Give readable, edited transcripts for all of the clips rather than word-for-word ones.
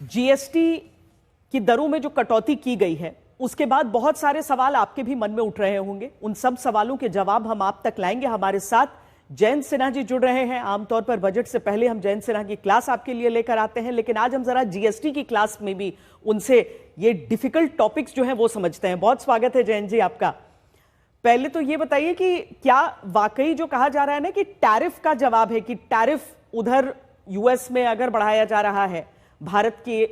GST की दरों में जो कटौती की गई है उसके बाद बहुत सारे सवाल आपके भी मन में उठ रहे होंगे। उन सब सवालों के जवाब हम आप तक लाएंगे। हमारे साथ जयंत सिन्हा जी जुड़ रहे हैं। आमतौर पर बजट से पहले हम जयंत सिन्हा की क्लास आपके लिए लेकर आते हैं, लेकिन आज हम जरा जीएसटी की क्लास में भी उनसे ये डिफिकल्ट टॉपिक्स जो हैं वो समझते हैं। बहुत स्वागत है जयंत जी आपका। पहले तो ये बताइए कि क्या वाकई जो कहा जा रहा है ना कि टैरिफ का जवाब है कि टैरिफ उधर यूएस में अगर बढ़ाया जा रहा है भारत के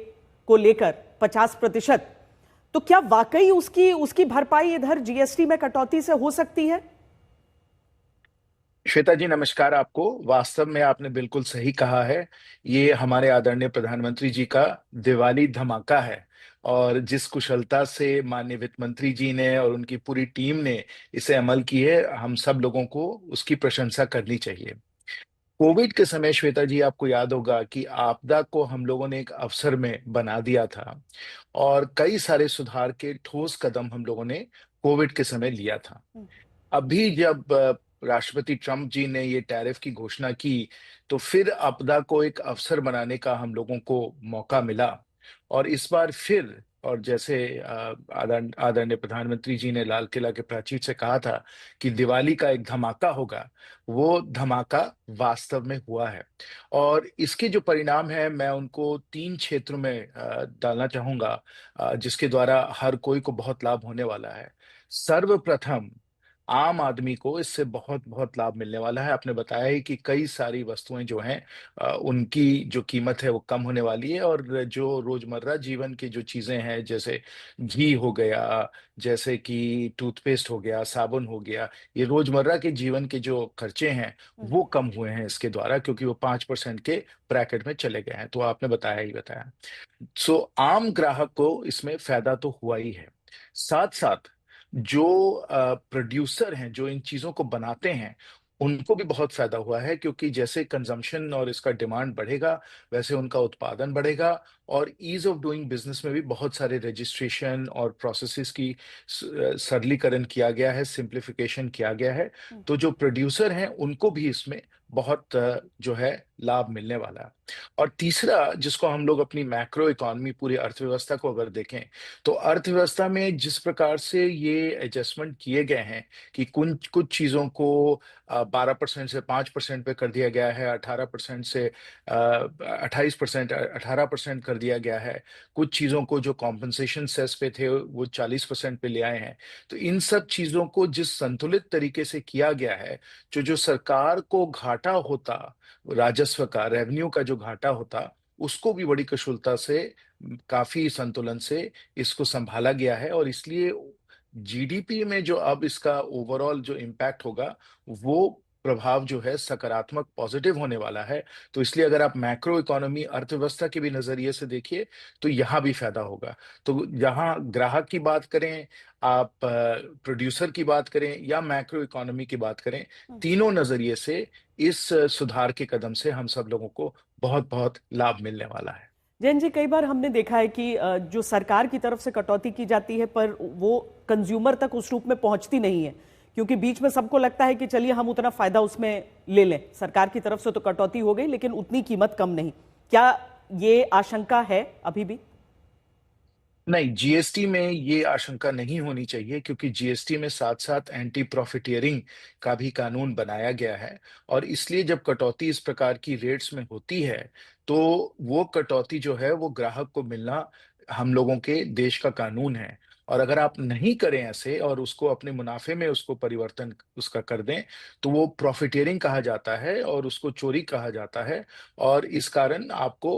को लेकर 50%, तो क्या वाकई उसकी उसकी भरपाई इधर जीएसटी में कटौती से हो सकती है? श्वेता जी, नमस्कार। आपको वास्तव में आपने बिल्कुल सही कहा है। ये हमारे आदरणीय प्रधानमंत्री जी का दिवाली धमाका है। और जिस कुशलता से माननीय वित्त मंत्री जी ने और उनकी पूरी टीम ने इसे अमल की है, हम सब लोगों को उसकी प्रशंसा करनी चाहिए। कोविड के समय श्वेता जी, आपको याद होगा कि आपदा को हम लोगों ने एक अवसर में बना दिया था और कई सारे सुधार के ठोस कदम हम लोगों ने कोविड के समय लिया था। अभी जब राष्ट्रपति ट्रम्प जी ने ये टैरिफ की घोषणा की, तो फिर आपदा को एक अवसर बनाने का हम लोगों को मौका मिला। और इस बार फिर, और जैसे आदरणीय प्रधानमंत्री जी ने लाल किला के प्राचीर से कहा था कि दिवाली का एक धमाका होगा, वो धमाका वास्तव में हुआ है। और इसके जो परिणाम है, मैं उनको तीन क्षेत्रों में डालना चाहूंगा, जिसके द्वारा हर कोई को बहुत लाभ होने वाला है। सर्वप्रथम, आम आदमी को इससे बहुत बहुत लाभ मिलने वाला है। आपने बताया ही कि कई सारी वस्तुएं जो हैं, उनकी जो कीमत है वो कम होने वाली है। और जो रोजमर्रा जीवन की जो चीजें हैं, जैसे घी हो गया, जैसे कि टूथपेस्ट हो गया, साबुन हो गया, ये रोजमर्रा के जीवन के जो खर्चे हैं वो कम हुए हैं इसके द्वारा, क्योंकि वो 5% के ब्रैकेट में चले गए हैं। तो आपने बताया ही बताया। सो आम ग्राहक को इसमें फायदा तो हुआ ही है। साथ साथ जो प्रोड्यूसर हैं, जो इन चीजों को बनाते हैं, उनको भी बहुत फायदा हुआ है, क्योंकि जैसे कंजम्पशन और इसका डिमांड बढ़ेगा, वैसे उनका उत्पादन बढ़ेगा। और ईज ऑफ डूइंग बिजनेस में भी बहुत सारे रजिस्ट्रेशन और प्रोसेसेस की सरलीकरण किया गया है, सिंप्लीफिकेशन किया गया है। तो जो प्रोड्यूसर हैं उनको भी इसमें बहुत जो है लाभ मिलने वाला है। और तीसरा, जिसको हम लोग अपनी मैक्रो इकोनॉमी, पूरी अर्थव्यवस्था को अगर देखें, तो अर्थव्यवस्था में जिस प्रकार से ये एडजस्टमेंट किए गए हैं कि कुछ कुछ चीजों को 12% से 5% पे कर दिया गया है, 18% से 28%, 18% कर दिया गया है। कुछ चीजों को जो कॉम्पनसेशन सेस पे थे वो 40% पे ले आए हैं। तो इन सब चीजों को जिस संतुलित तरीके से किया गया है, जो जो सरकार को घाटा होता, राजस्व का, रेवेन्यू का जो घाटा होता, उसको भी बड़ी कुशलता से, काफी संतुलन से इसको संभाला गया है। और इसलिए जीडीपी में जो अब इसका ओवरऑल जो इम्पैक्ट होगा, वो प्रभाव जो है सकारात्मक, पॉजिटिव होने वाला है। तो इसलिए अगर आप मैक्रो इकोनॉमी, अर्थव्यवस्था के भी नजरिए से देखिए, तो यहाँ भी फायदा होगा। तो यहाँ ग्राहक की बात करें, आप प्रोड्यूसर की बात करें, या मैक्रो इकोनॉमी की बात करें, तीनों नजरिए से इस सुधार के कदम से हम सब लोगों को बहुत बहुत लाभ मिलने वाला है। जैन जी, कई बार हमने देखा है कि जो सरकार की तरफ से कटौती की जाती है पर वो कंज्यूमर तक उस रूप में पहुंचती नहीं है, क्योंकि बीच में सबको लगता है कि चलिए हम उतना फायदा उसमें ले लें। सरकार की तरफ से तो कटौती हो गई लेकिन उतनी कीमत कम नहीं। क्या ये आशंका है अभी भी? नहीं, जीएसटी में ये आशंका नहीं होनी चाहिए, क्योंकि जीएसटी में साथ साथ एंटी प्रॉफिटियरिंग का भी कानून बनाया गया है। और इसलिए जब कटौती इस प्रकार की रेट्स में होती है, तो वो कटौती जो है वो ग्राहक को मिलना हम लोगों के देश का कानून है। और अगर आप नहीं करें ऐसे और उसको अपने मुनाफे में उसको परिवर्तन उसका कर दें, तो वो प्रॉफिटियरिंग कहा जाता है और उसको चोरी कहा जाता है। और इस कारण आपको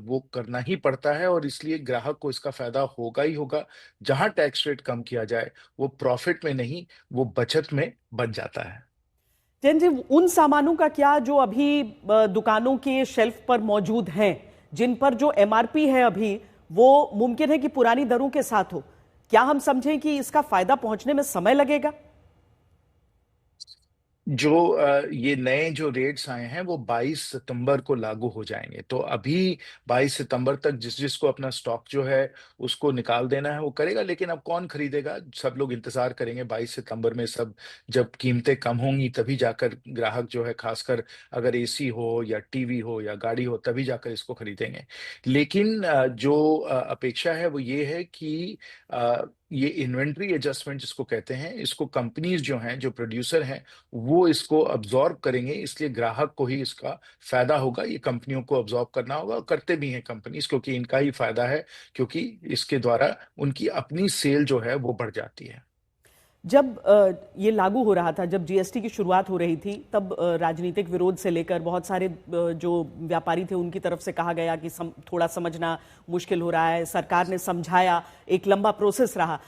वो करना ही पड़ता है। और इसलिए ग्राहक को इसका फायदा होगा ही होगा। जहां टैक्स रेट कम किया जाए, वो प्रॉफिट में नहीं, वो बचत में बच जाता है। जैन जी, उन सामानों का क्या जो अभी दुकानों के शेल्फ पर मौजूद हैं, जिन पर जो एमआरपी है अभी वो मुमकिन है कि पुरानी दरों के साथ हो, क्या हम समझें कि इसका फायदा पहुंचने में समय लगेगा? जो ये नए जो रेट्स आए हैं वो 22 सितंबर को लागू हो जाएंगे। तो अभी 22 सितंबर तक जिस जिसको अपना स्टॉक जो है उसको निकाल देना है वो करेगा, लेकिन अब कौन खरीदेगा? सब लोग इंतजार करेंगे 22 सितंबर में, सब जब कीमतें कम होंगी तभी जाकर ग्राहक जो है, खासकर अगर एसी हो या टीवी हो या गाड़ी हो, तभी जाकर इसको खरीदेंगे। लेकिन जो अपेक्षा है वो ये है कि ये इन्वेंट्री एडजस्टमेंट जिसको कहते हैं, इसको कंपनीज जो हैं, जो प्रोड्यूसर हैं, वो इसको अब्जॉर्ब करेंगे, इसलिए ग्राहक को ही इसका फायदा होगा। ये कंपनियों को अब्जॉर्ब करना होगा, और करते भी हैं कंपनीज, क्योंकि इनका ही फायदा है, क्योंकि इसके द्वारा उनकी अपनी सेल जो है वो बढ़ जाती है। जब ये लागू हो रहा था, जब जीएसटी की शुरुआत हो रही थी, तब राजनीतिक विरोध से लेकर बहुत सारे जो व्यापारी थे उनकी तरफ से कहा गया कि थोड़ा समझना मुश्किल हो रहा है, सरकार ने समझाया, एक लंबा प्रोसेस रहा।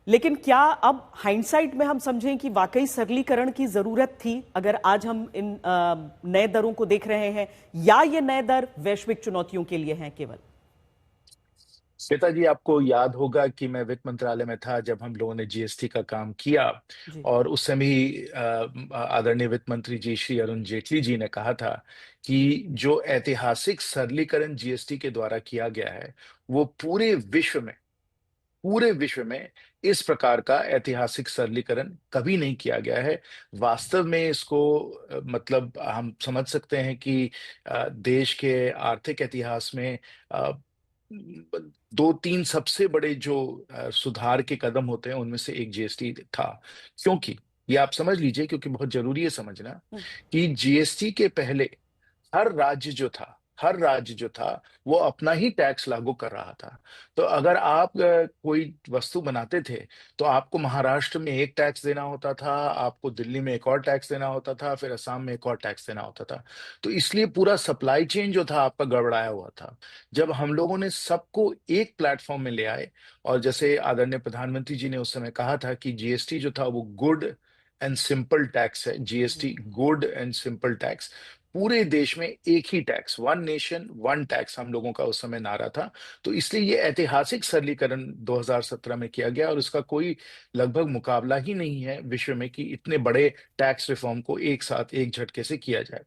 लेकिन क्या अब हाइंडसाइट में हम समझें कि वाकई सरलीकरण की जरूरत थी, अगर आज हम इन नए दरों को देख रहे हैं, या ये नए दर वैश्विक चुनौतियों के लिए हैं केवल? श्वेता जी, आपको याद होगा कि मैं वित्त मंत्रालय में था जब हम लोगों ने जीएसटी का काम किया, जी। और उस समय ही आदरणीय वित्त मंत्री जी श्री अरुण जेटली जी ने कहा था कि जो ऐतिहासिक सरलीकरण जीएसटी के द्वारा किया गया है, वो पूरे विश्व में इस प्रकार का ऐतिहासिक सरलीकरण कभी नहीं किया गया है। वास्तव में इसको मतलब हम समझ सकते हैं कि देश के आर्थिक इतिहास में अ, दो तीन सबसे बड़े जो सुधार के कदम होते हैं उनमें से एक जीएसटी था। क्योंकि ये आप समझ लीजिए, क्योंकि बहुत जरूरी है समझना, हम्म। कि जीएसटी के पहले हर राज्य जो था वो अपना ही टैक्स लागू कर रहा था। तो अगर आप कोई वस्तु बनाते थे, तो आपको महाराष्ट्र में एक टैक्स देना होता था, आपको दिल्ली में एक और टैक्स देना होता था, फिर असम में एक और टैक्स देना होता था। तो इसलिए पूरा सप्लाई चेन जो था आपका गड़बड़ाया हुआ था। जब हम लोगों ने सबको एक प्लेटफॉर्म में ले आए, और जैसे आदरणीय प्रधानमंत्री जी ने उस समय कहा था कि जीएसटी जो था वो गुड एंड सिंपल टैक्स है, GST good and simple tax, पूरे देश में एक ही टैक्स, वन नेशन वन टैक्स हम लोगों का उस समय नारा था। तो इसलिए ये ऐतिहासिक सरलीकरण 2017 में किया गया, और इसका कोई लगभग मुकाबला ही नहीं है विश्व में कि इतने बड़े टैक्स रिफॉर्म को एक साथ एक झटके से किया जाए।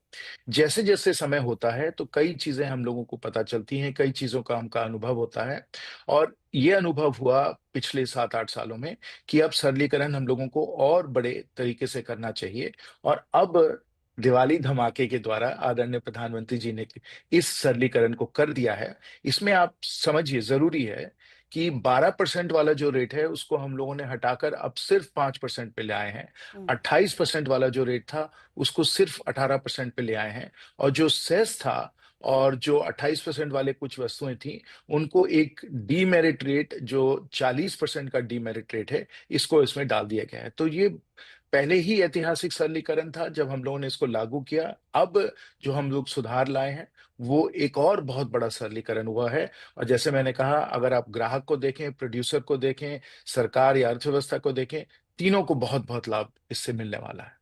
जैसे जैसे समय होता है तो कई चीजें हम लोगों को पता चलती हैं, कई चीजों का हमका अनुभव होता है, और ये अनुभव हुआ पिछले 7-8 सालों में कि अब सरलीकरण हम लोगों को और बड़े तरीके से करना चाहिए। और अब दिवाली धमाके के द्वारा आदरणीय प्रधानमंत्री जी ने इस सरलीकरण को कर दिया है। इसमें आप समझिए, जरूरी है कि 12% वाला जो रेट है उसको हम लोगों ने हटाकर अब सिर्फ 5% पे ले आए हैं। हम्म। 28% वाला जो रेट था उसको सिर्फ 18% पे ले आए हैं। और जो सेस था, और जो 28% वाले कुछ वस्तुएं थी, उनको एक डीमेरिट रेट, जो 40% का डीमेरिट रेट है, इसको इसमें डाल दिया गया है। तो ये पहले ही ऐतिहासिक सरलीकरण था जब हम लोगों ने इसको लागू किया। अब जो हम लोग सुधार लाए हैं वो एक और बहुत बड़ा सरलीकरण हुआ है। और जैसे मैंने कहा, अगर आप ग्राहक को देखें, प्रोड्यूसर को देखें, सरकार या अर्थव्यवस्था को देखें, तीनों को बहुत बहुत लाभ इससे मिलने वाला है।